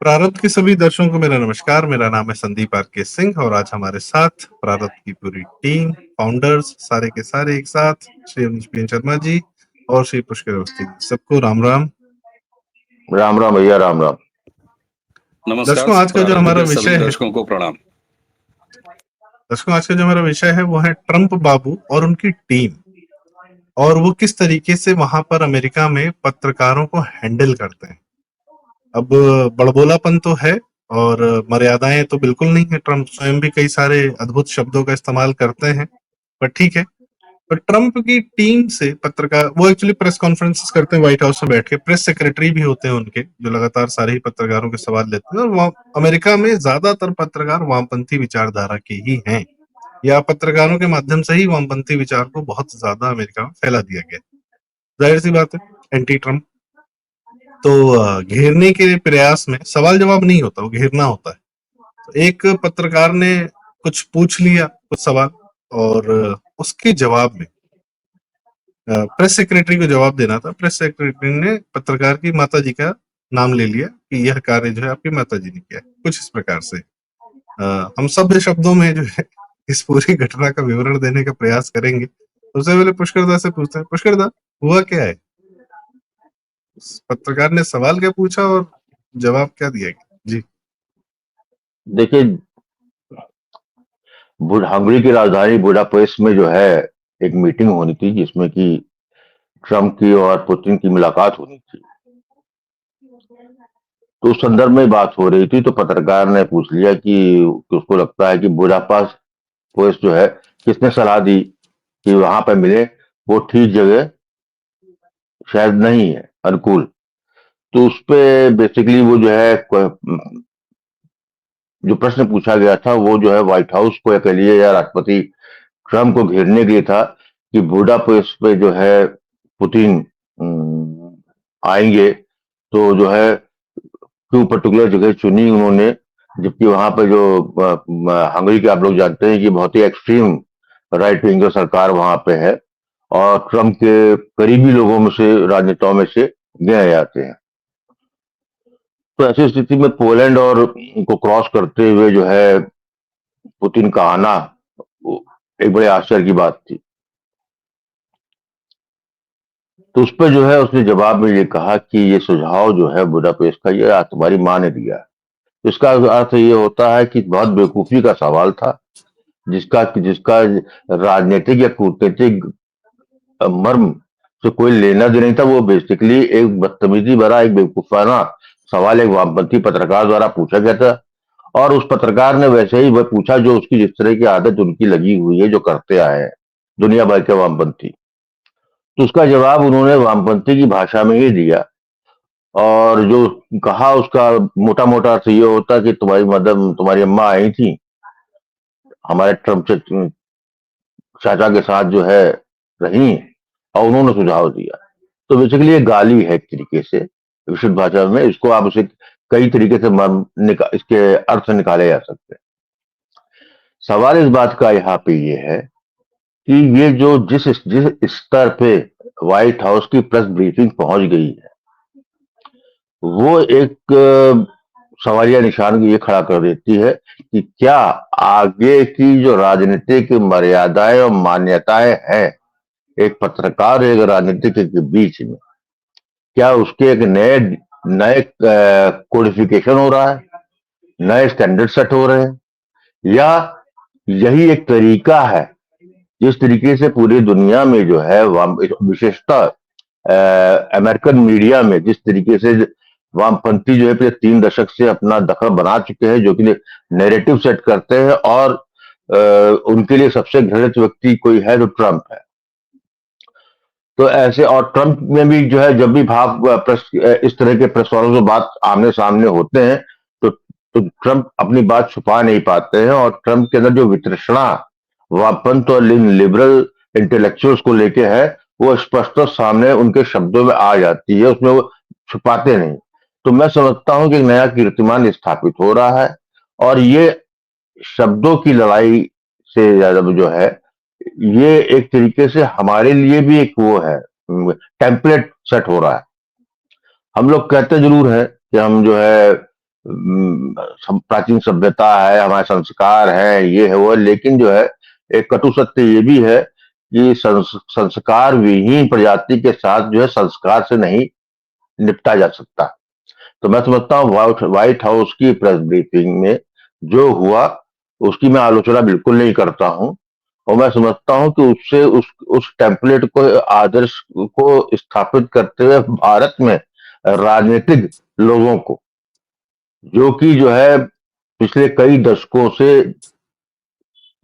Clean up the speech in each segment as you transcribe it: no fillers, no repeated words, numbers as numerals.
प्रारब्ध के सभी दर्शकों को मेरा नमस्कार। मेरा नाम है संदीप आर के सिंह और आज हमारे साथ प्रारब्ध की पूरी टीम, फाउंडर्स सारे के सारे एक साथ, श्री अनिश शर्मा जी और श्री पुष्कर अवस्थी जी, सबको राम राम। राम राम भैया, राम राम। नमस्कार। दर्शकों, आज का जो हमारा विषय है, दर्शकों को प्रणाम। दर्शकों आज का जो हमारा विषय है वो है ट्रंप बाबू और उनकी टीम, और वो किस तरीके से वहां पर अमेरिका में पत्रकारों को हैंडल करते हैं। अब बड़बोलापन तो है और मर्यादाएं तो बिल्कुल नहीं है। ट्रंप स्वयं भी कई सारे अद्भुत शब्दों का इस्तेमाल करते हैं, पर ठीक है। तो ट्रंप की टीम से पत्रकार, वो एक्चुअली प्रेस कॉन्फ्रेंसेस करते हैं व्हाइट हाउस में बैठ के, प्रेस सेक्रेटरी भी होते हैं उनके, जो लगातार सारे ही पत्रकारों के सवाल लेते हैं। और वहाँ अमेरिका में ज्यादातर पत्रकार वामपंथी विचारधारा के ही हैं, या पत्रकारों के माध्यम से ही वामपंथी विचार को बहुत ज्यादा अमेरिका में फैला दिया गया। जाहिर सी बात है, एंटी ट्रंप तो घेरने के प्रयास में सवाल जवाब नहीं होता, वो घेरना होता है। तो एक पत्रकार ने कुछ पूछ लिया, कुछ सवाल, और उसके जवाब में प्रेस सेक्रेटरी को जवाब देना था। प्रेस सेक्रेटरी ने पत्रकार की माताजी का नाम ले लिया कि यह कार्य जो है आपकी माताजी ने किया, कुछ इस प्रकार से। हम सभ्य शब्दों में जो है इस पूरी घटना का विवरण देने का प्रयास करेंगे। सबसे पहले पुष्करदा से पूछते हैं, पुष्करदा, हुआ क्या है? पत्रकार ने सवाल क्या पूछा और जवाब क्या दिया गया? जी देखिए, हंगरी की राजधानी बुडापेस्ट में जो है एक मीटिंग होनी थी, जिसमें कि ट्रंप की और पुतिन की मुलाकात होनी थी। तो उस संदर्भ में बात हो रही थी, तो पत्रकार ने पूछ लिया कि उसको लगता है कि बुडापेस्ट जो है, किसने सलाह दी कि वहां पर मिले, वो ठीक जगह शायद नहीं है अनुकूल। तो उस पे बेसिकली वो जो है जो प्रश्न पूछा गया था, वो जो है व्हाइट हाउस को या कह लिए या राष्ट्रपति ट्रंप को घेरने के लिए था कि बुडापेस्ट पे जो है पुतिन आएंगे, तो जो है क्यों पर्टिकुलर जगह चुनी उन्होंने, जबकि वहां पे जो हंगरी के आप लोग जानते हैं कि बहुत ही एक्सट्रीम राइट विंग सरकार वहां पे है, और ट्रंप के करीबी लोगों में से, राजनेताओं में से गिने जाते हैं। तो ऐसी स्थिति में पोलैंड और को क्रॉस करते हुए जो है पुतिन का आना एक बड़े आश्चर्य की बात थी। तो उस पर जो है उसने जवाब में ये कहा कि ये सुझाव जो है बुडापेस्ट का, ये तुम्हारी माँ ने दिया है। तो इसका अर्थ ये होता है कि बहुत बेवकूफी का सवाल था, जिसका जिसका राजनीतिक या कूटनीतिक मर्म से कोई लेना देना नहीं था। वो बेसिकली एक बदतमीजी भरा, एक बेवकूफाना सवाल एक वामपंथी पत्रकार द्वारा पूछा गया था, और उस पत्रकार ने वैसे ही वह पूछा जो उसकी जिस तरह की आदत उनकी लगी हुई है, जो करते आए हैं दुनिया भर के वामपंथी। तो उसका जवाब उन्होंने वामपंथी की भाषा में ही दिया, और जो कहा उसका मोटा मोटा अर्थ ये होता कि तुम्हारी अम्मा आई थी हमारे ट्रम्प चाचा के साथ जो है रही, और उन्होंने सुझाव दिया। तो बेसिकली ये गाली है एक तरीके से, विशुद्ध भाषा में इसको आप उसे कई तरीके से इसके अर्थ निकाले जा सकते हैं। सवाल इस बात का यहाँ पे ये है कि ये जो जिस स्तर पे व्हाइट हाउस की प्रेस ब्रीफिंग पहुंच गई है, वो एक सवालिया निशान ये खड़ा कर देती है कि क्या आगे की जो राजनीतिक मर्यादाएं और मान्यताएं हैं एक पत्रकार एक राजनीतिक के बीच में, क्या उसके एक नए नए कोडिफिकेशन हो रहा है, नए स्टैंडर्ड सेट हो रहे हैं, या यही एक तरीका है जिस तरीके से पूरी दुनिया में जो है विशेषतः अमेरिकन मीडिया में जिस तरीके से वामपंथी जो है पिछले 3 दशक से अपना दखल बना चुके हैं, जो कि नैरेटिव सेट करते हैं, और उनके लिए सबसे घृणित व्यक्ति कोई है तो ट्रंप है। तो ऐसे, और ट्रंप में भी जो है जब भी इस तरह के प्रेस वालों से बात आमने सामने होते हैं, तो ट्रंप अपनी बात छुपा नहीं पाते हैं, और ट्रंप के अंदर जो वितृष्णा वामपंथ और लिबरल इंटेलेक्चुअल्स को लेके है, वो स्पष्ट सामने उनके शब्दों में आ जाती है, उसमें वो छुपाते नहीं। तो मैं समझता हूं कि एक नया कीर्तिमान स्थापित हो रहा है, और ये शब्दों की लड़ाई से ज्यादा जो है, ये एक तरीके से हमारे लिए भी एक वो है, टेम्पलेट सेट हो रहा है। हम लोग कहते जरूर है कि हम जो है प्राचीन सभ्यता है, हमारे संस्कार है, ये है वो है, लेकिन जो है एक कटु सत्य ये भी है कि संस्कार विहीन प्रजाति के साथ जो है संस्कार से नहीं निपटा जा सकता। तो मैं समझता हूँ व्हाइट हाउस की प्रेस ब्रीफिंग में जो हुआ उसकी मैं आलोचना बिल्कुल नहीं करता हूँ, और मैं समझता हूँ कि उससे उस टेम्पलेट को, आदर्श को स्थापित करते हुए भारत में राजनीतिक लोगों को, जो कि जो है पिछले कई दशकों से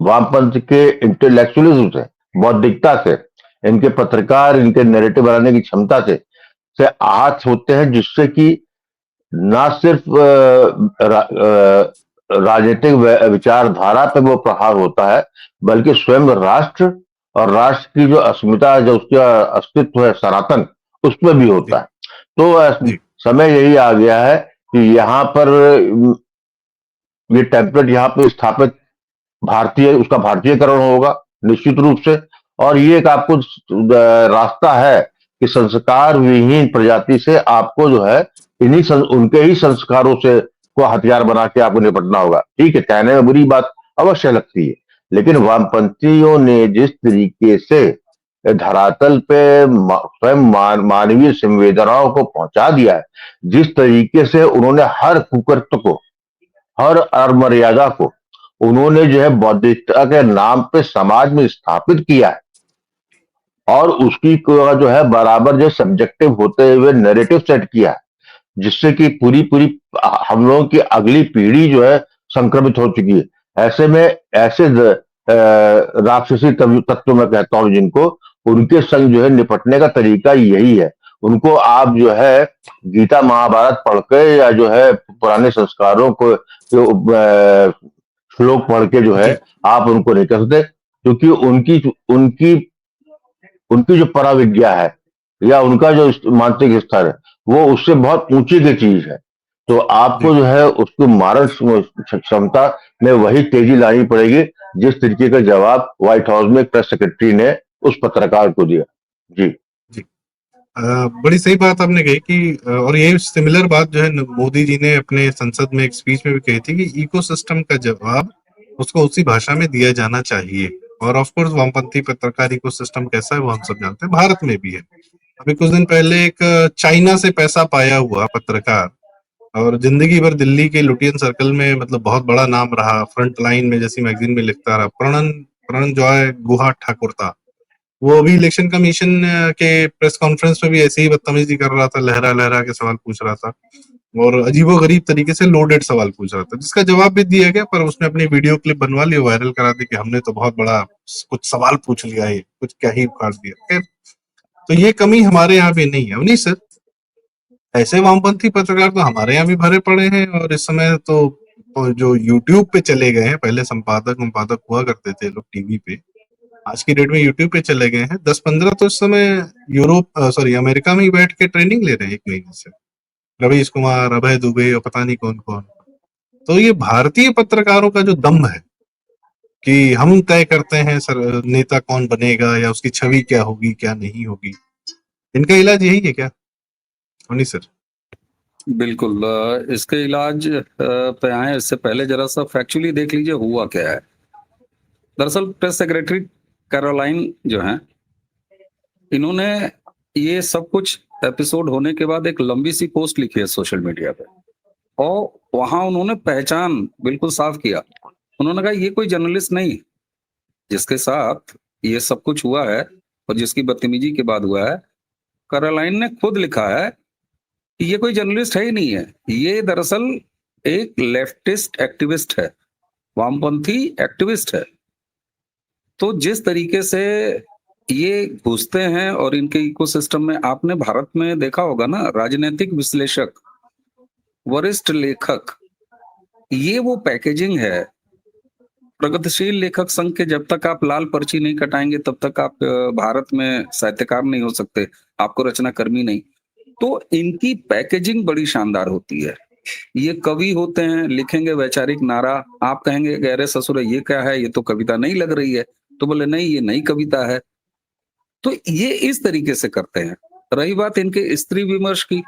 वामपंथ के इंटेलेक्चुअलिज्म से, बौद्धिकता से, इनके पत्रकार, इनके नैरेटिव बनाने की क्षमता से आहत होते हैं, जिससे कि ना सिर्फ राजनीतिक विचारधारा पे वो प्रहार होता है, बल्कि स्वयं राष्ट्र और राष्ट्र की जो अस्मिता, जो उसका अस्तित्व है सनातन, उस पर भी होता है। तो समय यही आ गया है कि यहाँ पर ये टेम्पलेट यहाँ पे स्थापित भारतीय, उसका भारतीयकरण होगा निश्चित रूप से, और ये एक आपको रास्ता है कि संस्कार विहीन प्रजाति से आपको जो है उनके ही संस्कारों से को हथियार बना के आपको निपटना होगा। ठीक है, कहने में बुरी बात अवश्य लगती है, लेकिन वामपंथियों ने जिस तरीके से धरातल पे स्वयं मानवीय संवेदनाओं को पहुंचा दिया है, जिस तरीके से उन्होंने हर कुकृत्य को, हर अमर्यादा को उन्होंने जो है बौद्धिकता के नाम पे समाज में स्थापित किया है, और उसकी जो है बराबर जो सब्जेक्टिव होते हुए नैरेटिव सेट किया है, जिससे कि पूरी पूरी हम लोगों की अगली पीढ़ी जो है संक्रमित हो चुकी है। ऐसे में ऐसे राक्षसी तत्व मैं कहता हूं जिनको, उनके संग जो है निपटने का तरीका यही है। उनको आप जो है गीता महाभारत पढ़ के या जो है पुराने संस्कारों को श्लोक पढ़ के जो है आप उनको नहीं कर सकते, क्योंकि उनकी उनकी उनकी जो पराविद्या है या उनका जो मानसिक स्तर है वो उससे बहुत ऊंची की चीज है। तो आपको जो है उसको मारक क्षमता में वही तेजी लानी पड़ेगी जिस तरीके का जवाब व्हाइट हाउस में प्रेस सेक्रेटरी ने उस पत्रकार को दिया। जी जी बड़ी सही बात आपने कही कि और ये सिमिलर बात जो है मोदी जी ने अपने संसद में एक स्पीच में भी कही थी कि इकोसिस्टम का जवाब उसको उसी भाषा में दिया जाना चाहिए। और ऑफ कोर्स वामपंथी पत्रकार इकोसिस्टम कैसा है वो हम सब जानते हैं, भारत में भी है। अभी कुछ दिन पहले एक चाइना से पैसा पाया हुआ पत्रकार और जिंदगी भर दिल्ली के लुटियन सर्कल में मतलब बहुत बड़ा नाम रहा, फ्रंट लाइन में जैसी मैगजीन में लिखता रहा, प्रणन जॉय गुहा ठाकुर था। वो अभी इलेक्शन कमीशन के प्रेस कॉन्फ्रेंस में भी ऐसे ही बदतमीजी कर रहा था, लहरा लहरा के सवाल पूछ रहा था और अजीबोगरीब तरीके से लोडेड सवाल पूछ रहा था, जिसका जवाब भी दिया गया। पर उसने अपनी वीडियो क्लिप बनवा ली, वायरल करा दी कि हमने तो बहुत बड़ा कुछ सवाल पूछ लिया है, कुछ क्या ही उखाड़ दिया। तो ये कमी हमारे यहाँ भी नहीं है। नहीं सर, ऐसे वामपंथी पत्रकार तो हमारे यहाँ भी भरे पड़े हैं और इस समय तो जो यूट्यूब पे चले गए हैं, पहले संपादक हुआ करते थे लोग टीवी पे, आज की डेट में यूट्यूब पे चले गए हैं 10-15, तो इस समय अमेरिका में ही बैठ के ट्रेनिंग ले रहे हैं 1 महीने से, रवीश कुमार, अभय दुबे और पता नहीं कौन कौन। तो ये भारतीय पत्रकारों का जो दम है कि हम तय करते हैं सर नेता कौन बनेगा या उसकी छवि क्या होगी क्या नहीं होगी, इनका इलाज यही है क्या? नहीं सर। बिल्कुल, इसके इलाज पे आए इससे पहले जरा सा फैक्चुअली देख लीजिए हुआ क्या है। दरअसल प्रेस सेक्रेटरी कैरोलाइन जो है, इन्होंने ये सब कुछ एपिसोड होने के बाद एक लंबी सी पोस्ट लिखी है सोशल मीडिया पे, और वहां उन्होंने पहचान बिल्कुल साफ किया। उन्होंने कहा ये कोई जर्नलिस्ट नहीं जिसके साथ ये सब कुछ हुआ है और जिसकी बदतमीजी के बाद हुआ है। कैरोलाइन ने खुद लिखा है कि ये कोई जर्नलिस्ट है ही नहीं है, ये दरअसल एक लेफ्टिस्ट एक्टिविस्ट है, वामपंथी एक्टिविस्ट है। तो जिस तरीके से ये घुसते हैं और इनके इकोसिस्टम में, आपने भारत में देखा होगा ना, राजनीतिक विश्लेषक, वरिष्ठ लेखक, ये वो पैकेजिंग है। प्रगतिशील लेखक संघ के जब तक आप लाल पर्ची नहीं कटाएंगे तब तक आप भारत में साहित्यकार नहीं हो सकते, आपको रचना कर्मी नहीं। तो इनकी पैकेजिंग बड़ी शानदार होती है। ये कवि होते हैं, लिखेंगे वैचारिक नारा, आप कहेंगे गहरे ससुर ये क्या है, ये तो कविता नहीं लग रही है, तो बोले नहीं ये नई कविता है। तो ये इस तरीके से करते हैं। रही बात इनके स्त्री विमर्श की,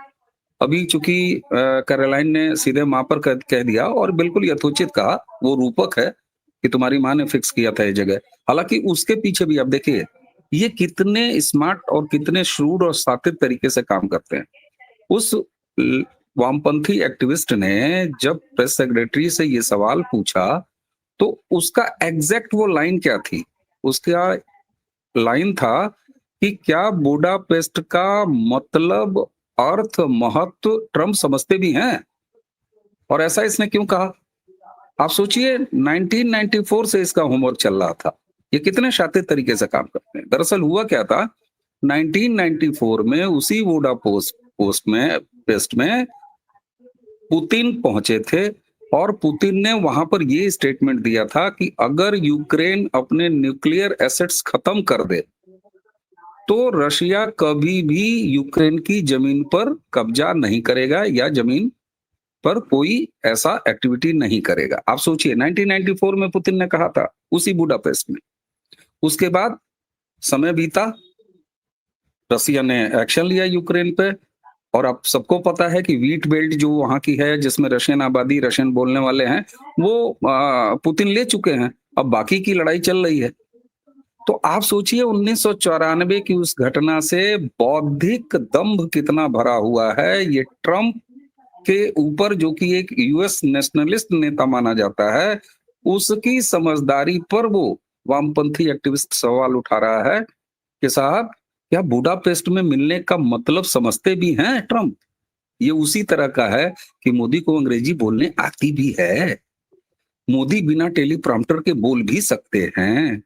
अभी चूंकि कैरोलाइन ने सीधे माँ पर कह दिया और बिल्कुल यथोचित कहा, वो रूपक है कि तुम्हारी माँ ने फिक्स किया था ये जगह। हालांकि उसके पीछे भी आप देखिए ये कितने स्मार्ट और कितने श्रूड और सातित तरीके से काम करते हैं। उस वामपंथी एक्टिविस्ट ने जब प्रेस सेक्रेटरी से ये सवाल पूछा तो उसका एग्जैक्ट वो लाइन क्या थी? उसका लाइन था कि क्या बुडापेस्ट का मतलब, अर्थ, महत्व ट्रम्प समझते भी हैं? और ऐसा इसने क्यों कहा? आप सोचिए 1994 से इसका होमवर्क चल रहा था। ये कितने शातित तरीके से काम करते हैं। दरअसल हुआ क्या था, 1994 में उसी वोडा पेस्ट में पुतिन पहुंचे थे और पुतिन ने वहां पर ये स्टेटमेंट दिया था कि अगर यूक्रेन अपने न्यूक्लियर एसेट्स खत्म कर दे तो रशिया कभी भी यूक्रेन की जमीन पर कब्जा नहीं करेगा या जमीन पर कोई ऐसा एक्टिविटी नहीं करेगा। आप सोचिए 1994 में पुतिन ने कहा था उसी बुडापेस्ट में। उसके बाद समय बीता, रसिया ने एक्शन लिया यूक्रेन पे और अब सबको पता है कि व्हीट बेल्ट जो वहां की है जिसमें रशियन आबादी, रशियन बोलने वाले हैं, वो पुतिन ले चुके हैं। अब बाकी की लड़ाई चल रही है। तो आप सोचिए 1994 की उस घटना से बौद्धिक दंभ कितना भरा हुआ है ये ट्रम्प के ऊपर, जो कि एक यूएस नेशनलिस्ट नेता माना जाता है, उसकी समझदारी पर वो वामपंथी एक्टिविस्ट सवाल उठा रहा है कि साहब क्या बुडापेस्ट में मिलने का मतलब समझते भी हैं ट्रम्प? ये उसी तरह का है कि मोदी को अंग्रेजी बोलने आती भी है। मोदी बिना टेलीप्रॉम्प्टर के बोल भी सकते हैं।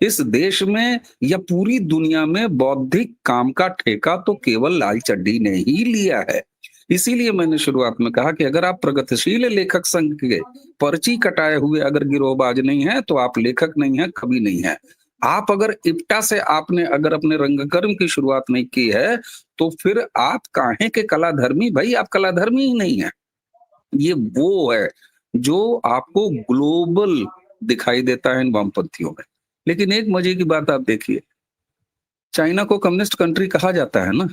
इस देश में या पूरी दुनिया में बौद्धिक काम का ठेका तो केवल लाल चड्डी ने ही लिया है। इसीलिए मैंने शुरुआत में कहा कि अगर आप प्रगतिशील लेखक संघ के पर्ची कटाए हुए अगर गिरोहबाज नहीं है तो आप लेखक नहीं है, कभी नहीं है। आप अगर इप्टा से आपने अगर अपने रंगकर्म की शुरुआत नहीं की है तो फिर आप काहे के कलाधर्मी? भाई आप कलाधर्मी ही नहीं है। ये वो है जो आपको ग्लोबल दिखाई देता है इन वामपंथियों में। लेकिन एक मजे की बात आप देखिए, चाइना को कम्युनिस्ट कंट्री कहा जाता है ना,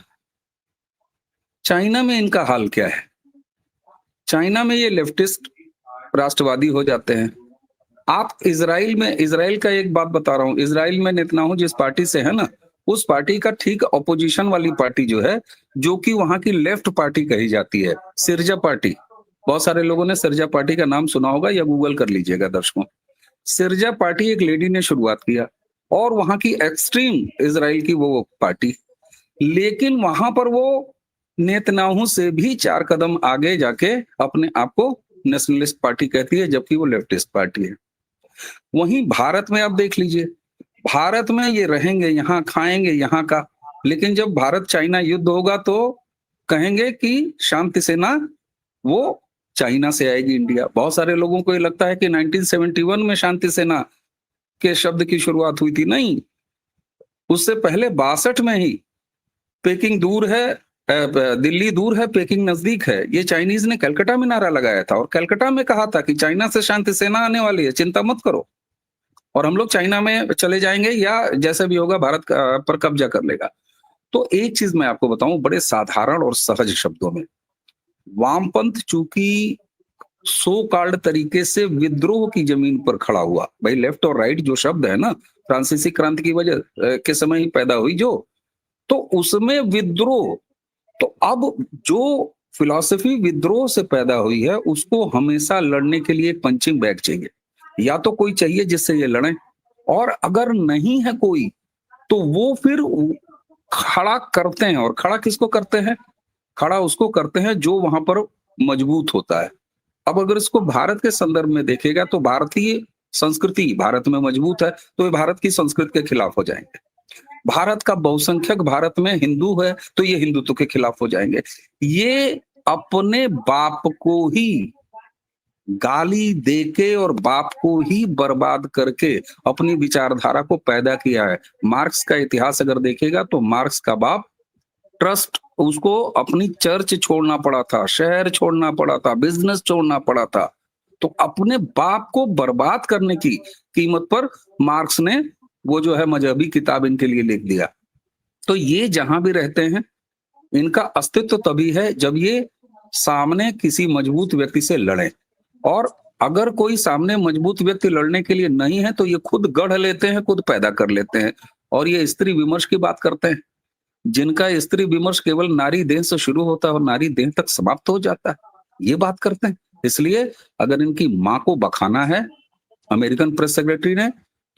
चाइना में इनका हाल क्या है? चाइना में ये लेफ्टिस्ट राष्ट्रवादी हो जाते हैं। आप इजराइल का एक बात बता रहा हूं, इजराइल में नेतन्याहू जिस पार्टी से है ना, उस पार्टी का ठीक अपोजिशन वाली पार्टी जो है, जो कि वहां की लेफ्ट पार्टी कही जाती है, सिरजा पार्टी। बहुत सारे लोगों ने सिरजा पार्टी का नाम सुना होगा या गूगल कर लीजिएगा दर्शकों। सिरजा पार्टी एक लेडी ने शुरुआत किया और वहां की एक्सट्रीम इजराइल की वो पार्टी, लेकिन वहां पर वो नेतन्याहू से भी 4 कदम आगे जाके अपने आप को नेशनलिस्ट पार्टी कहती है, जबकि वो लेफ्टिस्ट पार्टी है। वहीं भारत में आप देख लीजिए, भारत में ये रहेंगे यहाँ, खाएंगे यहाँ का, लेकिन जब भारत चाइना युद्ध होगा तो कहेंगे कि शांति सेना वो चाइना से आएगी इंडिया। बहुत सारे लोगों को ये लगता है कि 1971 में शांति सेना के शब्द की शुरुआत हुई थी। नहीं, उससे पहले 62 में ही। पेकिंग दूर है, दिल्ली दूर है, पेकिंग नजदीक है। ये चाइनीज ने कलकत्ता में नारा लगाया था और कलकत्ता में कहा था कि चाइना से शांति सेना आने वाली है, चिंता मत करो, और हम लोग चाइना में चले जाएंगे या जैसे भी होगा भारत पर कब्जा कर लेगा। तो एक चीज मैं आपको बताऊं बड़े साधारण और सहज शब्दों में, वामपंथ चूंकि सो कॉल्ड तरीके से विद्रोह की जमीन पर खड़ा हुआ, भाई लेफ्ट और राइट जो शब्द है ना, फ्रांसीसी क्रांति की वजह के समय ही पैदा हुई जो, तो उसमें विद्रोह, तो अब जो फिलॉसफी विद्रोह से पैदा हुई है उसको हमेशा लड़ने के लिए एक पंचिंग बैग चाहिए, या तो कोई चाहिए जिससे ये लड़े, और अगर नहीं है कोई तो वो फिर खड़ा करते हैं। और खड़ा किसको करते हैं? खड़ा उसको करते हैं जो वहां पर मजबूत होता है। अब अगर इसको भारत के संदर्भ में देखेगा तो भारतीय संस्कृति भारत में मजबूत है तो ये भारत की संस्कृति के खिलाफ हो जाएंगे। भारत का बहुसंख्यक भारत में हिंदू है तो ये हिंदुत्व के खिलाफ हो जाएंगे। ये अपने बाप को ही गाली देके और बाप को ही बर्बाद करके अपनी विचारधारा को पैदा किया है। मार्क्स का इतिहास अगर देखेगा तो मार्क्स का बाप ट्रस्ट, उसको अपनी चर्च छोड़ना पड़ा था, शहर छोड़ना पड़ा था, बिजनेस छोड़ना पड़ा था। तो अपने बाप को बर्बाद करने की कीमत पर मार्क्स ने वो जो है मजहबी किताब इनके लिए लिख दिया। तो ये जहां भी रहते हैं इनका अस्तित्व तभी है जब ये सामने किसी मजबूत व्यक्ति से लड़े, और अगर कोई सामने मजबूत व्यक्ति लड़ने के लिए नहीं है तो ये खुद गढ़ लेते हैं, खुद पैदा कर लेते हैं। और ये स्त्री विमर्श की बात करते हैं, जिनका स्त्री विमर्श केवल नारी देह से शुरू होता है और नारी देह तक समाप्त हो जाता है, ये बात करते हैं। इसलिए अगर इनकी माँ को बखाना है अमेरिकन प्रेस सेक्रेटरी ने,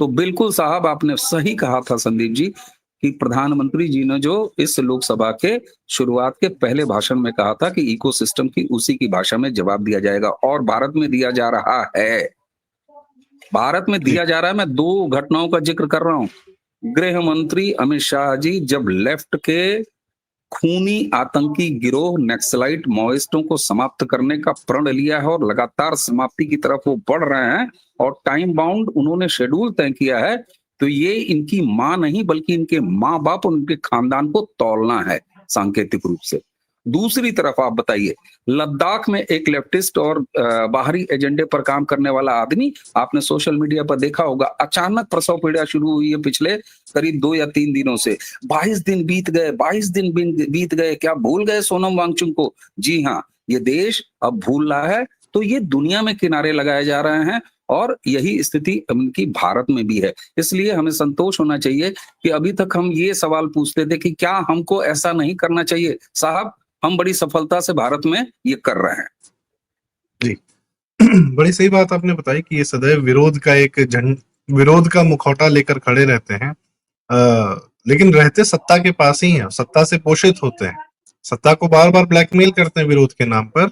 तो बिल्कुल साहब आपने सही कहा था संदीप जी, कि प्रधानमंत्री जी ने जो इस लोकसभा के शुरुआत के पहले भाषण में कहा था कि इकोसिस्टम की उसी की भाषा में जवाब दिया जाएगा, और भारत में दिया जा रहा है। भारत में जी। दिया जा रहा है। मैं 2 घटनाओं का जिक्र कर रहा हूं। गृह मंत्री अमित शाह जी जब लेफ्ट के खूनी आतंकी गिरोह नक्सलाइट माओइस्टों को समाप्त करने का प्रण लिया है और लगातार समाप्ति की तरफ वो बढ़ रहे हैं, और टाइम बाउंड उन्होंने शेड्यूल तय किया है, तो ये इनकी मां नहीं बल्कि इनके माँ बाप और उनके खानदान को तौलना है सांकेतिक रूप से। दूसरी तरफ आप बताइए, लद्दाख में एक लेफ्टिस्ट और बाहरी एजेंडे पर काम करने वाला आदमी, आपने सोशल मीडिया पर देखा होगा, अचानक प्रसव पीड़ा शुरू हुई है पिछले करीब 2 या 3 दिनों से। 22 दिन बीत गए, 22 दिन बीत गए, क्या भूल गए सोनम वांगचुक को? जी हाँ, ये देश अब भूल रहा है। तो ये दुनिया में किनारे लगाए जा रहे हैं, और यही स्थिति उनकी भारत में भी है। इसलिए हमें संतोष होना चाहिए कि अभी तक हम ये सवाल पूछते थे कि क्या हमको ऐसा नहीं करना चाहिए। साहब, हम बड़ी सफलता से भारत में ये कर रहे हैं। जी। बड़ी सही बात आपने बताई कि ये सदैव विरोध का मुखौटा लेकर खड़े रहते हैं, लेकिन रहते सत्ता के पास ही हैं, सत्ता से पोषित होते हैं, सत्ता को बार बार ब्लैकमेल करते हैं विरोध के नाम पर।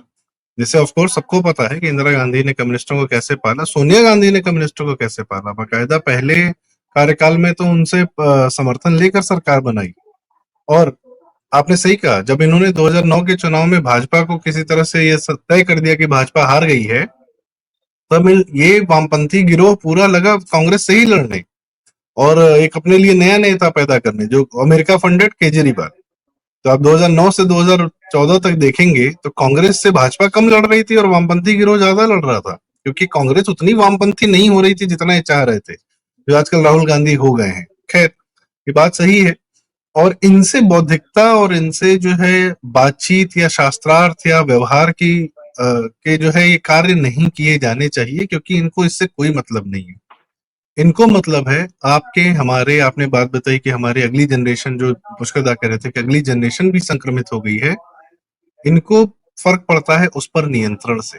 जैसे ऑफ कोर्स सबको पता है कि इंदिरा गांधी ने कम्युनिस्टों को कैसे पाला, सोनिया गांधी ने कम्युनिस्टों को कैसे पाला, बाकायदा पहले कार्यकाल में तो उनसे समर्थन लेकर सरकार बनाई। और आपने सही कहा, जब इन्होंने 2009 के चुनाव में भाजपा को किसी तरह से ये तय कर दिया कि भाजपा हार गई है, तब ये वामपंथी गिरोह पूरा लगा कांग्रेस से ही लड़ने और एक अपने लिए नया नेता पैदा करने, जो अमेरिका फंडेड केजरीवाल। तो आप 2009 से 2014 तक देखेंगे तो कांग्रेस से भाजपा कम लड़ रही थी और वामपंथी गिरोह ज्यादा लड़ रहा था, क्योंकि कांग्रेस उतनी वामपंथी नहीं हो रही थी जितना ये चाह रहे थे, जो आजकल राहुल गांधी हो गए हैं। खैर, ये बात सही है। और इनसे बौद्धिकता और इनसे जो है बातचीत या शास्त्रार्थ या व्यवहार के जो है ये कार्य नहीं किए जाने चाहिए, क्योंकि इनको इससे कोई मतलब नहीं है। इनको मतलब है आपने बात बताई कि हमारी अगली जनरेशन, जो पुष्कर दा कह रहे थे कि अगली जनरेशन भी संक्रमित हो गई है, इनको फर्क पड़ता है उस पर नियंत्रण से।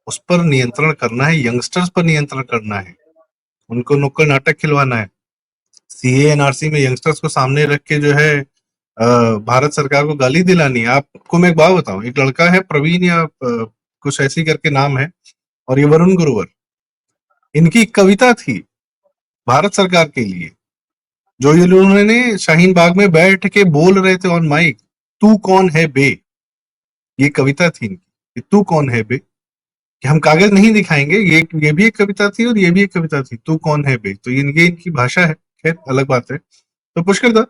उस पर नियंत्रण करना है, यंगस्टर्स पर नियंत्रण करना है, उनको नुक्कड़ नाटक खिलवाना है। सीए एनआरसी में यंगस्टर्स को सामने रख के जो है भारत सरकार को गाली दिलानी है। आपको मैं एक बात बताऊं, एक लड़का है प्रवीण या कुछ ऐसी करके नाम है, और ये वरुण गुरुवर, इनकी एक कविता थी भारत सरकार के लिए, जो ये उन्होंने शाहीन बाग में बैठ के बोल रहे थे ऑन माइक, तू कौन है बे। ये कविता थी इनकी, तू कौन है बे, कि हम कागज नहीं दिखाएंगे। ये भी एक कविता थी और ये भी एक कविता थी, तू कौन है बे। तो ये इनकी भाषा है, खैर अलग बात है। तो पुष्कर दा,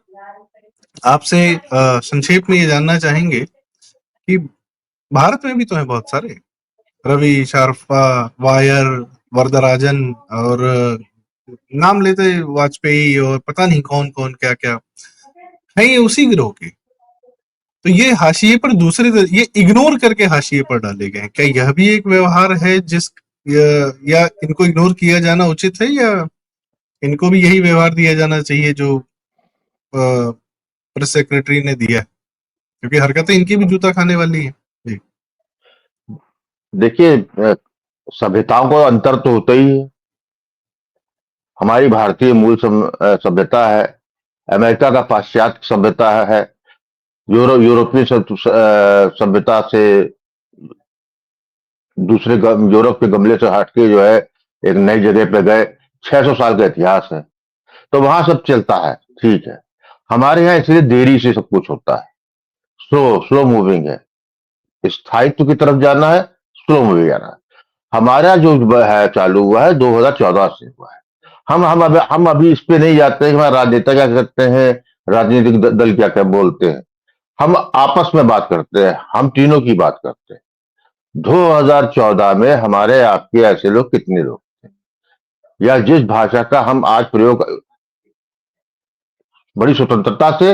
आपसे संक्षेप में ये जानना चाहेंगे कि भारत में भी तो है बहुत सारे, रवि शारपा, वायर, वरदराजन, और नाम लेते वाजपेयी, और पता नहीं कौन कौन क्या क्या है, ये उसी गिरोह के। तो ये हाशिए पर ये इग्नोर करके हाशिए पर डाले गए हैं। क्या यह भी एक व्यवहार है या इनको इग्नोर किया जाना उचित है, या इनको भी यही व्यवहार दिया जाना चाहिए जो प्रेस सेक्रेटरी ने दिया है, क्योंकि हरकतें इनकी भी जूता खाने वाली है। जी। देखिए, सभ्यताओं का अंतर तो होता ही है। हमारी भारतीय मूल सभ्यता है, अमेरिका का पाश्चात्य सभ्यता है, यूरोपीय सभ्यता से दूसरे यूरोप के गमले से हटके जो है एक नई जगह पे गए। 600 साल का इतिहास है, तो वहां सब चलता है, ठीक है। हमारे यहाँ इसलिए देरी से सब कुछ होता है, स्लो मूविंग है। स्थायित्व की तरफ जाना है, स्लो मूविंग जाना है। हमारा जो है चालू हुआ है 2014 से हुआ है। हम अभी इस पे नहीं जाते हैं कि हमारे राजनेता क्या करते हैं, राजनीतिक दल क्या क्या बोलते हैं। हम आपस में बात करते हैं, हम तीनों की बात करते हैं। 2014 में हमारे आपके ऐसे लोग कितने लोग थे, या जिस भाषा का हम आज प्रयोग बड़ी स्वतंत्रता से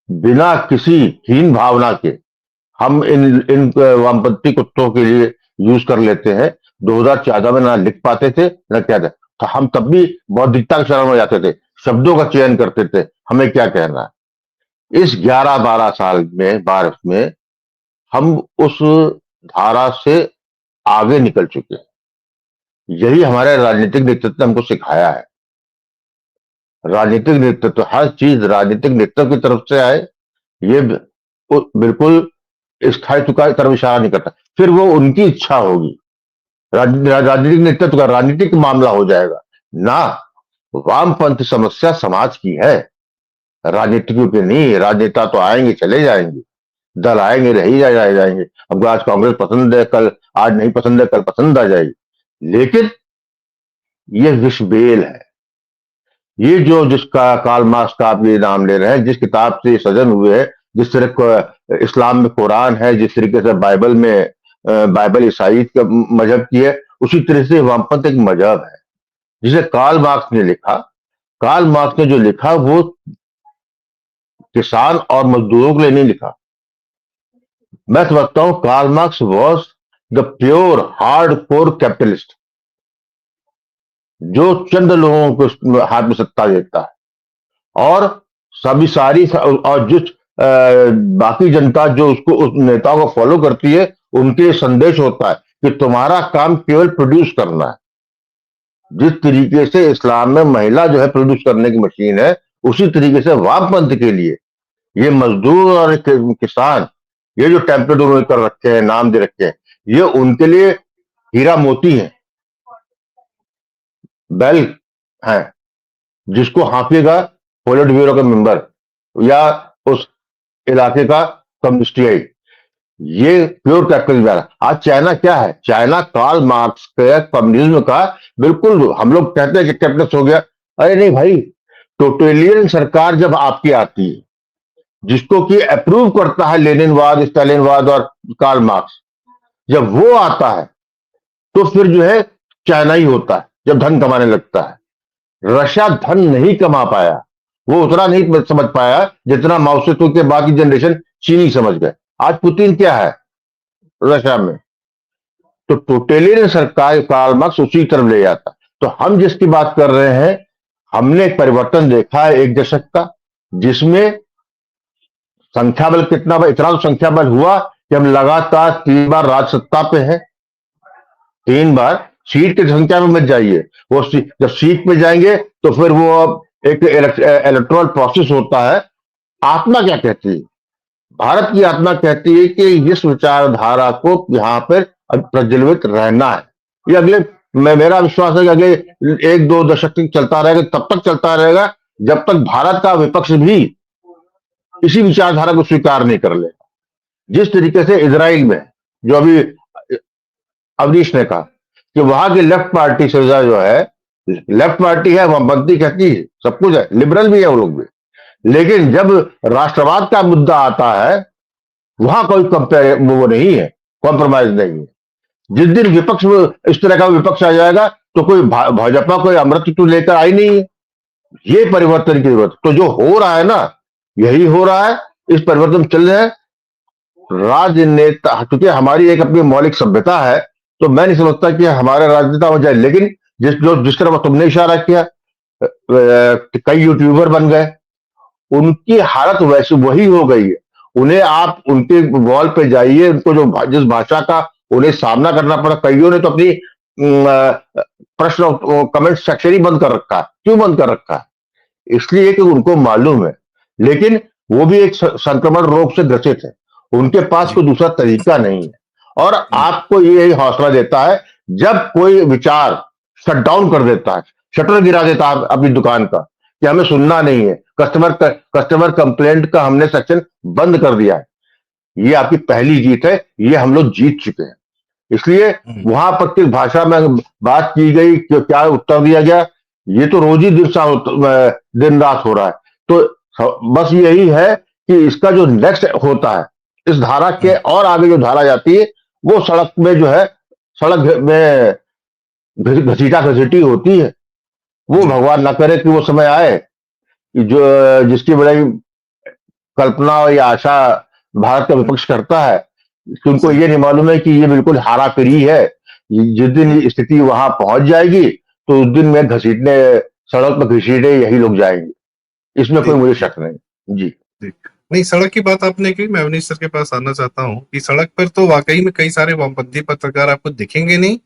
बिना किसी हीन भावना के हम इन वामपंथी कुत्तों के लिए यूज कर लेते हैं। 2014 में ना लिख पाते थे ना क्या था, तो हम तब भी बौद्धिकता के शरण में जाते थे, शब्दों का चयन करते थे, हमें क्या कहना है। इस 11-12 साल में, 12 में हम उस धारा से आगे निकल चुके हैं। यही हमारे राजनीतिक नेतृत्व ने हमको सिखाया है। राजनीतिक नेतृत्व, हर चीज राजनीतिक नेतृत्व की तरफ से आए, ये बिल्कुल स्थायित्व का तरफ इशारा नहीं करता। फिर वो उनकी इच्छा होगी, राजनीतिक नेतृत्व का राजनीतिक मामला हो जाएगा ना। वामपंथ समस्या समाज की है, राजनीतिकों की नहीं। राजनेता तो आएंगे चले जाएंगे, दल आएंगे रही जाएंगे। अब आज कांग्रेस पसंद है, कल आज नहीं पसंद है, कल पसंद आ जाएगी। लेकिन ये विषबेल है। ये जो जिसका कार्ल मार्क्स का आप ये नाम ले रहे हैं, जिस किताब से सजन हुए हैं, जिस तरह इस्लाम में कुरान है, जिस तरीके से बाइबल में बाइबल ईसाई का मजहब की है, उसी तरह से वामपंथ एक मजहब है जिसे कार्ल मार्क्स ने लिखा। कार्ल मार्क्स ने जो लिखा वो किसान और मजदूरों के लिए नहीं लिखा। मैं समझता हूं Karl Marx was the pure hardcore capitalist, जो चंद लोगों को हाथ में सत्ता देता है और सभी सारी और जिस बाकी जनता जो उसको उस नेताओं को फॉलो करती है, उनके संदेश होता है कि तुम्हारा काम केवल प्रोड्यूस करना है। जिस तरीके से इस्लाम में महिला जो है प्रोड्यूस करने की मशीन है, उसी तरीके से वामपंथ के लिए ये मजदूर और किसान, ये जो टेम्पलेट उन्होंने कर रखे हैं, नाम दे रखे हैं, ये उनके लिए हीरा मोती है, बैल है, जिसको हाँकेगा पोलिट ब्यूरो का मेंबर या उस इलाके का कम्युनिस्टियाई। ये प्योर कैपिटलिज्म है। आज चाइना क्या है? चाइना कार्ल मार्क्स के कम्युनिज्म का बिल्कुल, हम लोग कहते हैं कि कैपिटलिस्ट हो गया। अरे नहीं भाई, टोटलियन सरकार जब आपकी आती है, जिसको कि अप्रूव करता है लेनिनवाद, स्टालिनवाद और कार्ल मार्क्स, जब वो आता है तो फिर जो है चाइना ही होता है, जब धन कमाने लगता है। रशिया धन नहीं कमा पाया, वो उतना नहीं समझ पाया जितना माओ से तुंग के बाकी जनरेशन चीनी समझ गए। आज पुतिन क्या है रशिया में? तो टोटलियन सरकार कार्ल मार्क्स उसी तरफ ले जाता। तो हम जिसकी बात कर रहे हैं, हमने एक परिवर्तन देखा है 1 दशक का, जिसमें संख्या बल कितना, इतना तो संख्या बल हुआ कि हम लगातार 3 बार राज सत्ता पे हैं। 3 बार सीट की संख्या में मत जाइए, वो जब सीट पे जाएंगे तो फिर वो एक इलेक्टोरल प्रोसेस होता है। आत्मा क्या कहती है? भारत की आत्मा कहती है कि इस विचारधारा को यहाँ पर प्रज्वलित रहना है। ये अगले, मेरा विश्वास है कि अगले 1-2 दशक तक चलता रहेगा। तब तक चलता रहेगा जब तक भारत का विपक्ष भी इसी विचारधारा को स्वीकार नहीं कर ले। जिस तरीके से इजराइल में, जो अभी अवनीश ने कहा कि वहां की लेफ्ट पार्टी से जो है, लेफ्ट पार्टी है, वामपंथी कहती है, सब कुछ है, लिबरल भी है वो लोग भी, लेकिन जब राष्ट्रवाद का मुद्दा आता है वहां कोई कंपेयर वो नहीं है, कॉम्प्रोमाइज नहीं है। जिस दिन विपक्ष इस तरह का विपक्ष आ जाएगा तो कोई भाजपा कोई अमृत तो लेकर आई नहीं है। ये परिवर्तन की जरूरत। तो जो हो रहा है ना, यही हो रहा है, इस परिवर्तन चल रहे हैं। राजनेता, क्योंकि हमारी एक अपनी मौलिक सभ्यता है, तो मैं नहीं समझता कि हमारे राजनेता हो जाए। लेकिन जिस तरह तुमने इशारा किया, कई यूट्यूबर बन गए, उनकी हालत वैसे वही हो गई है। उन्हें आप उनके वॉल पे जाइए, उनको जो जिस भाषा का उन्हें सामना करना पड़ा, कईयों ने तो अपनी प्रश्न कमेंट सेक्शन ही बंद कर रखा है। क्यों बंद कर रखा है? इसलिए कि उनको मालूम है, लेकिन वो भी एक संक्रमण रोग से ग्रसित है, उनके पास कोई दूसरा तरीका नहीं है। और आपको ये हौसला देता है जब कोई विचार शट डाउन कर देता है, शटर गिरा देता है अपनी दुकान का, कि हमें सुनना नहीं है, कस्टमर कंप्लेंट का हमने सेक्शन बंद कर दिया है। ये आपकी पहली जीत है, ये हम लोग जीत चुके हैं। इसलिए वहां पर किस भाषा में बात की गई, क्या उत्तर दिया गया, ये तो रोज ही दिन रात हो रहा है। तो बस यही है कि इसका जो नेक्स्ट होता है, इस धारा के और आगे जो धारा जाती है, वो सड़क में जो है, सड़क में घसीटा घसीटी होती है। वो भगवान ना करे कि वो समय आए जो जिसकी बड़ाई कल्पना या आशा भारत का विपक्ष करता है कि उनको सही। ये नहीं मालूम है कि ये बिल्कुल हाराफिरी है। जिस दिन स्थिति वहां पहुंच जाएगी तो उस दिन में घसीटने, सड़क पर घसीटे यही लोग जाएंगे, इसमें कोई जी, मुझे जी, शक नहीं जी। जी। नहीं, सड़क की बात आपने की, मैं अवनीश सर के पास आना चाहता हूँ कि सड़क पर तो वाकई में कई सारे वामपंथी पत्रकार आपको दिखेंगे नहीं,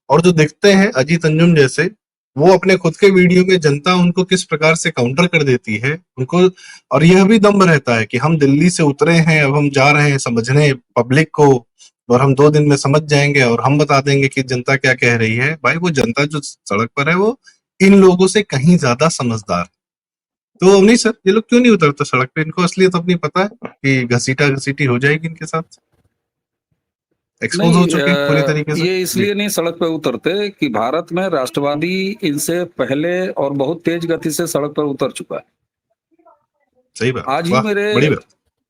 और जो दिखते हैं अजीत अंजुम जैसे, वो अपने खुद के वीडियो में जनता उनको किस प्रकार से काउंटर कर देती है उनको, और यह भी दम्भ रहता है कि हम दिल्ली से उतरे हैं, अब हम जा रहे हैं समझने पब्लिक को, और हम 2 दिन में समझ जाएंगे और हम बता देंगे कि जनता क्या कह रही है। भाई वो जनता जो सड़क पर है वो इन लोगों से कहीं ज्यादा समझदार। तो अवनीश सर, ये लोग क्यों नहीं उतरते सड़क पे? इनको असलियत अपनी पता है कि घसीटा घसीटी हो जाएगी इनके साथ, एक्सपोज नहीं, हो चुके हैं पूरी तरीके से। ये जी, इसलिए नहीं सड़क पे उतरते कि भारत में राष्ट्रवादी इनसे पहले और बहुत तेज गति से सड़क पर उतर चुका है। सही बात, आज ही वाह, मेरे बड़ी बात।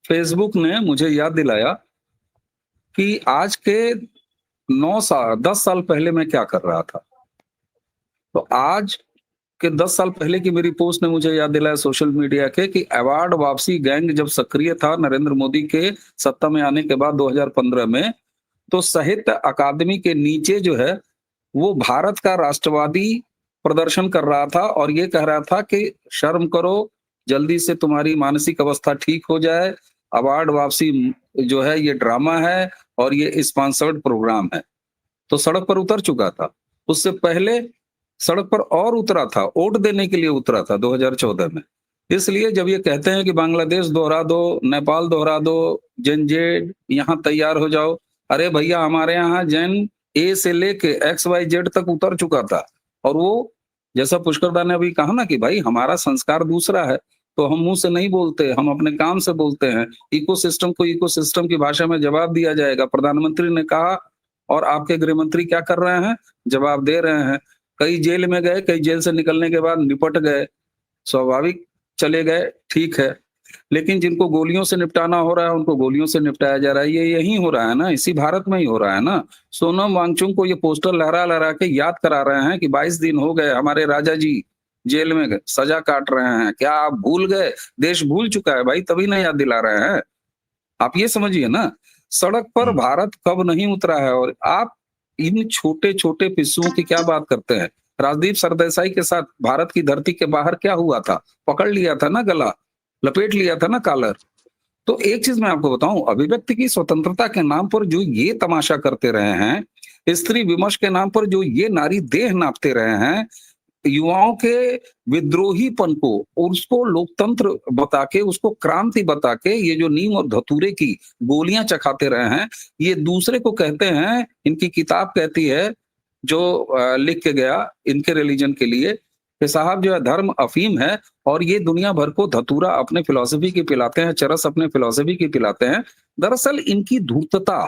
फेसबुक ने मुझे याद दिलाया कि आज के 10 साल पहले मैं क्या कर रहा था। तो आज के 10 साल पहले की मेरी पोस्ट ने मुझे याद दिलाया सोशल मीडिया के कि अवार्ड वापसी गैंग जब सक्रिय था नरेंद्र मोदी के सत्ता में आने के बाद 2015 में, तो साहित्य अकादमी के नीचे जो है वो भारत का राष्ट्रवादी प्रदर्शन कर रहा था और ये कह रहा था कि शर्म करो, जल्दी से तुम्हारी मानसिक अवस्था ठीक हो जाए, अवार्ड वापसी जो है ये ड्रामा है और ये स्पॉन्सर्ड प्रोग्राम है। तो सड़क पर उतर चुका था। उससे पहले सड़क पर और उतरा था, वोट देने के लिए उतरा था 2014 में। इसलिए जब ये कहते हैं कि बांग्लादेश दोहरा दो, नेपाल दोहरा दो, जेन-जेड यहाँ तैयार हो जाओ। अरे भैया हमारे यहाँ जेन ए से लेके एक्स, वाई, जेड तक उतर चुका था। और वो जैसा पुष्कर दा ने अभी कहा ना कि भाई हमारा संस्कार दूसरा है, तो हम मुँह से नहीं बोलते, हम अपने काम से बोलते हैं। इकोसिस्टम को इकोसिस्टम की भाषा में जवाब दिया जाएगा। प्रधानमंत्री ने कहा और आपके गृह मंत्री क्या कर रहे हैं? जवाब दे रहे हैं। कई जेल में गए, कई जेल से निकलने के बाद निपट गए, स्वाभाविक चले गए, ठीक है। लेकिन जिनको गोलियों से निपटाना हो रहा है, उनको गोलियों से निपटाया जा रहा है। ये यहीं हो रहा है ना, इसी भारत में ही हो रहा है ना। सोनम वांगचुक को ये पोस्टर लहरा-लहरा के याद करा रहे हैं कि 22 दिन हो गए हमारे राजा जी जेल में सजा काट रहे हैं। क्या आप भूल गए? देश भूल चुका है भाई, तभी ना याद दिला रहे हैं। आप ये समझिए ना, सड़क पर हम्म, भारत कब नहीं उतरा है और आप इन छोटे-छोटे पिस्सुओं की क्या बात करते हैं? राजदीप सरदेसाई के साथ भारत की धरती के बाहर क्या हुआ था? पकड़ लिया था ना गला, लपेट लिया था ना कॉलर। तो एक चीज़ मैं आपको बताऊँ, अभिव्यक्ति की स्वतंत्रता के नाम पर जो ये तमाशा करते रहे हैं, स्त्री विमर्श के नाम पर जो ये नारी देह नापते रहे हैं, युवाओं के विद्रोहीपन को और उसको लोकतंत्र बता के, उसको क्रांति बता के, ये जो नीम और धतूरे की गोलियां चखाते रहे हैं, ये दूसरे को कहते हैं, इनकी किताब कहती है, जो लिख के गया इनके रिलीजन के लिए, कि साहब जो है धर्म अफीम है और ये दुनिया भर को धतूरा अपने फिलॉसफी की पिलाते हैं, चरस अपने फिलॉसफी की पिलाते हैं। दरअसल इनकी धूर्तता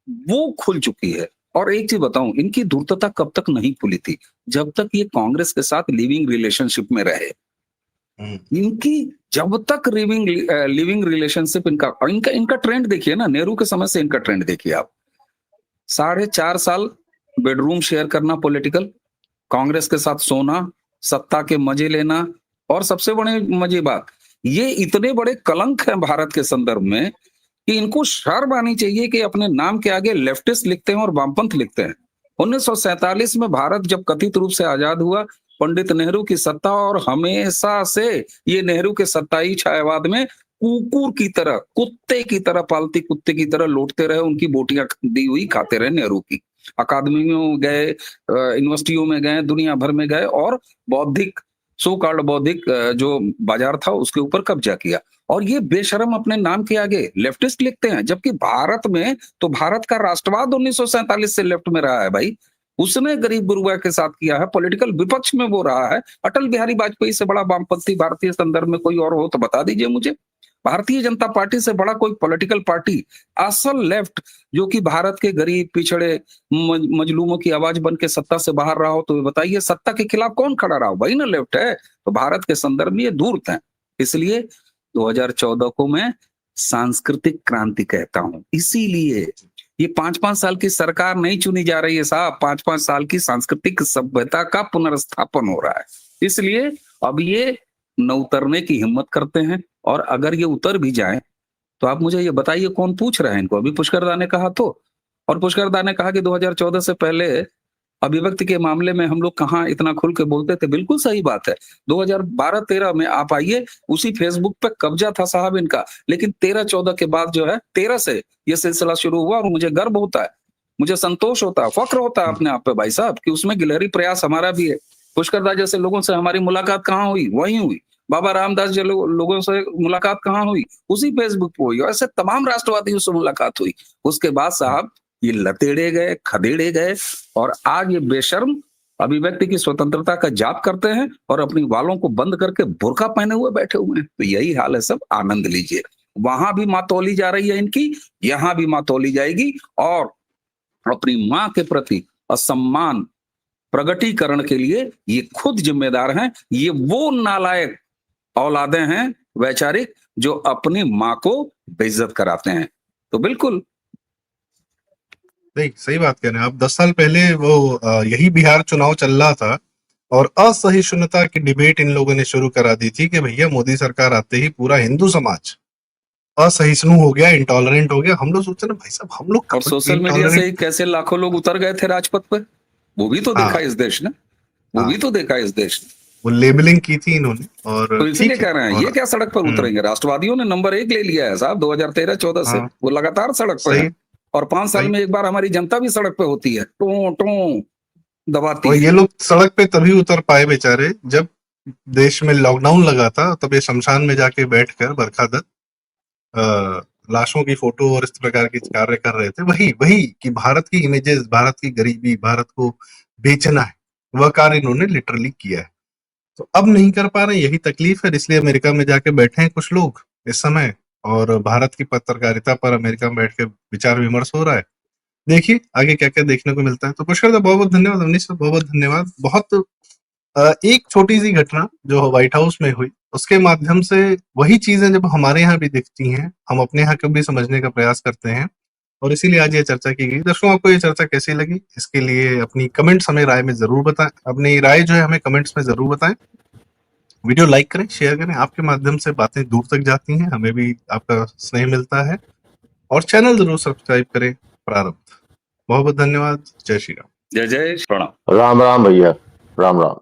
वो खुल चुकी है। और एक चीज बताऊं, इनकी धूर्तता कब तक नहीं खुली थी? जब तक ये कांग्रेस के साथ लिविंग रिलेशनशिप में रहे। हम्म, इनकी जब तक लिविंग रिलेशनशिप इनका इनका इनका ट्रेंड देखिए ना, नेहरू के समय से इनका ट्रेंड देखिए आप। 4.5 साल बेडरूम शेयर करना पॉलिटिकल, कांग्रेस के साथ सोना, सत्ता के मजे लेना, और सबसे बड़े मजे बात, ये इतने बड़े कलंक हैं भारत के संदर्भ में कि इनको शर्म आनी चाहिए कि अपने नाम के आगे लेफ्टिस्ट लिखते हैं और वामपंथ लिखते हैं। 1947 में भारत जब कथित रूप से आजाद हुआ, पंडित नेहरू की सत्ता, और हमेशा से ये नेहरू के सत्ताई छायावाद में कुकुर की तरह, कुत्ते की तरह, पालती कुत्ते की तरह लौटते रहे, उनकी बोटियां दी हुई खाते रहे नेहरू की। अकादमी में गए, यूनिवर्सिटियों में गए, दुनिया भर में गए और बौद्धिक, सो कॉल्ड बौद्धिक जो बाजार था उसके ऊपर कब्जा किया। और ये बेशरम अपने नाम के आगे लेफ्टिस्ट लिखते हैं, जबकि भारत में तो भारत का राष्ट्रवाद 1947 से लेफ्ट में रहा है भाई। उसने गरीब गुरुआ के साथ किया है, पॉलिटिकल विपक्ष में वो रहा है। अटल बिहारी वाजपेयी से बड़ा वामपंथी भारतीय संदर्भ में कोई और हो तो बता दीजिए मुझे। भारतीय जनता पार्टी से बड़ा कोई पॉलिटिकल पार्टी, असल लेफ्ट, जो कि भारत के गरीब, पिछड़े, मजलूमों की आवाज बन के सत्ता से बाहर रहा हो, तो बताइए सत्ता के खिलाफ कौन खड़ा रहा? वही ना लेफ्ट है। तो भारत के संदर्भ में ये धूर्त है। इसलिए 2014 को मैं सांस्कृतिक क्रांति कहता हूं। इसीलिए ये 5-5 साल की सरकार नहीं चुनी जा रही है साहब, 5-5 साल की सांस्कृतिक सभ्यता का पुनर्स्थापन हो रहा है। इसलिए अब ये न उतरने की हिम्मत करते हैं, और अगर ये उतर भी जाएं तो आप मुझे ये बताइए कौन पूछ रहा है इनको? अभी पुष्कर दा ने कहा तो, और पुष्कर दा ने कहा कि 2014 से पहले अभिव्यक्ति के मामले में हम लोग कहाँ इतना खुल के बोलते थे। बिल्कुल सही बात है। 2012-13 में आप आइए, उसी फेसबुक पे कब्जा था साहब इनका, लेकिन 13-14 के बाद जो है 13 से ये सिलसिला शुरू हुआ, और मुझे गर्व होता है, मुझे संतोष होता है, फक्र होता है अपने आप पे भाई साहब कि उसमें गिलहरी प्रयास हमारा भी है। पुष्कर दा जैसे लोगों से हमारी मुलाकात कहाँ हुई? वहीं हुई। बाबा रामदास जैसे लोगों से मुलाकात कहाँ हुई? उसी फेसबुक पे हुई। और ऐसे तमाम राष्ट्रवादियों से मुलाकात हुई। उसके बाद साहब ये लतेड़े गए, खदेड़े गए, और आज ये बेशर्म अभिव्यक्ति की स्वतंत्रता का जाप करते हैं और अपनी बालों को बंद करके बुर्का पहने हुए बैठे हुए हैं। तो यही हाल है, सब आनंद लीजिए। वहां भी माँ तौली जा रही है इनकी, यहाँ भी माँ तौली जाएगी, और अपनी माँ के प्रति असम्मान प्रगटीकरण के लिए ये खुद जिम्मेदार हैं। ये वो नालायक औलादे हैं वैचारिक जो अपनी माँ को बेइज्जत कराते हैं। तो बिल्कुल नहीं, सही बात कह रहे हैं आप। 10 साल पहले वो यही बिहार चुनाव चल रहा था और असहिष्णुता की डिबेट इन लोगों ने शुरू करा दी थी कि भैया मोदी सरकार आते ही पूरा हिंदू समाज असहिष्णु हो गया, इंटॉलरेंट हो गया। हम लोग सोच रहे भाई साहब हम लोग और कब सोशल मीडिया से ही कैसे लाखों लोग उतर गए थे राजपथ पर, वो भी तो देखा हाँ, इस देश ने, वो भी तो देखा इस देश ने। वो लेबलिंग की थी इन्होंने, और तो इसीलिए ठीक है। कह रहे हैं और ये क्या सड़क पर उतरेंगे? राष्ट्रवादियों ने नंबर 1 ले लिया है साहब 2013-14 से, हाँ, वो लगातार सड़क पर सही है, और 5 साल सही। में एक बार हमारी जनता भी सड़क पे होती है, टों टों दबाती और है। ये लोग सड़क पे तभी उतर पाए बेचारे जब देश में लॉकडाउन लगा था, तब ये शमशान में जाके बैठकर बरखा लाशों की फोटो और इस प्रकार के कार्य कर रहे थे। वही वही कि भारत की इमेजेस, भारत की गरीबी, भारत को बेचना है, वह कार्य इन्होंने लिटरली किया है। तो अब नहीं कर पा रहे, यही तकलीफ है। इसलिए अमेरिका में जाके बैठे हैं कुछ लोग इस समय, और भारत की पत्रकारिता पर अमेरिका में बैठ के विचार विमर्श हो रहा है। देखिए आगे क्या क्या देखने को मिलता है। तो पुष्कर दा बहुत बहुत धन्यवाद, अवनीश बहुत बहुत धन्यवाद। बहुत एक छोटी सी घटना जो व्हाइट हाउस में हुई, उसके माध्यम से वही चीजें जब हमारे यहाँ भी दिखती हैं, हम अपने यहाँ को भी समझने का प्रयास करते हैं, और इसीलिए आज ये चर्चा की गई। दर्शकों, आपको ये चर्चा कैसी लगी? इसके लिए अपनी कमेंट्स हमें राय में जरूर बताएं, अपनी राय जो है हमें कमेंट्स में जरूर बताएं। वीडियो लाइक करें, शेयर करें, आपके माध्यम से बातें दूर तक जाती हैं, हमें भी आपका स्नेह मिलता है। और चैनल जरूर सब्सक्राइब करें। प्रारंभ। बहुत बहुत धन्यवाद। जय श्री राम। जय जय प्रणाम। राम राम भैया, राम राम।